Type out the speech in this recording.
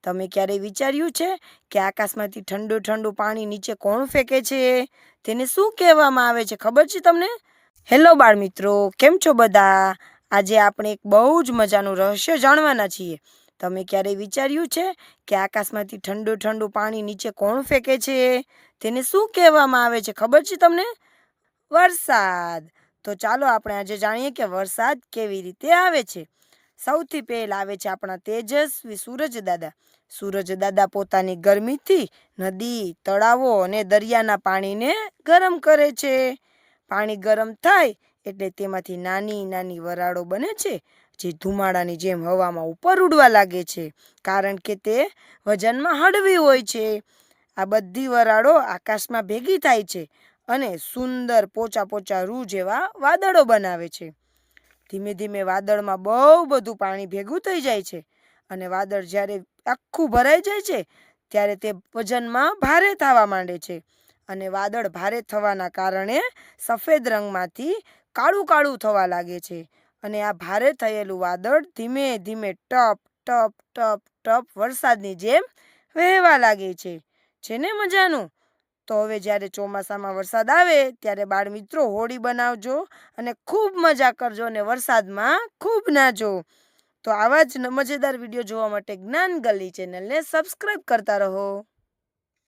તમે ક્યારેય વિચાર્યું છે કે આકાશમાંથી ઠંડુ ઠંડુ પાણી નીચે કોણ ફેંકે છે? તેને શું કહેવામાં આવે છે, ખબર છે તમને? હેલો બાળમિત્રો, કેમ છો બધા? આજે આપણે એક બહુ જ મજાનું રહસ્ય જાણવાના છીએ. તમે ક્યારેય વિચાર્યું છે કે આકાશમાંથી ઠંડુ ઠંડુ પાણી નીચે કોણ ફેંકે છે? તેને શું કહેવામાં આવે છે, ખબર છે તમને? વરસાદ. તો ચાલો આપણે આજે જાણીએ કે વરસાદ કેવી રીતે આવે છે. સૌથી પહેલા આવે છે આપણા તેજસ્વી સૂરજદાદા. સૂરજદાદા પોતાની ગરમીથી નદી, તળાવો અને દરિયાના પાણીને ગરમ કરે છે. પાણી ગરમ થાય એટલે તેમાંથી નાની નાની વરાળો બને છે, જે ધુમાડાની જેમ હવામાં ઉપર ઉડવા લાગે છે, કારણ કે તે વજનમાં હળવી હોય છે. આ બધી વરાળો આકાશમાં ભેગી થાય છે અને સુંદર પોચા પોચા રૂ જેવા વાદળો બનાવે છે. ધીમે ધીમે વાદળમાં બહુ બધું પાણી ભેગું થઈ જાય છે અને વાદળ જ્યારે આખું ભરાઈ જાય છે ત્યારે તે વજનમાં ભારે થવા માંડે છે અને વાદળ ભારે થવાના કારણે સફેદ રંગમાંથી કાળું કાળું થવા લાગે છે અને આ ભારે થયેલું વાદળ ધીમે ધીમે ટપ ટપ ટપ ટપ વરસાદની જેમ વહેવા લાગે છે. છે ને મજાનું? તો હવે જ્યારે ચોમાસામાં વરસાદ આવે ત્યારે બાળ મિત્રો હોળી બનાવજો અને ખૂબ મજા કરજો અને વરસાદમાં ખૂબ નાચો. તો આવા જ મજેદાર વિડીયો જોવા માટે જ્ઞાન ગલી ચેનલને સબસ્ક્રાઈબ કરતા રહો.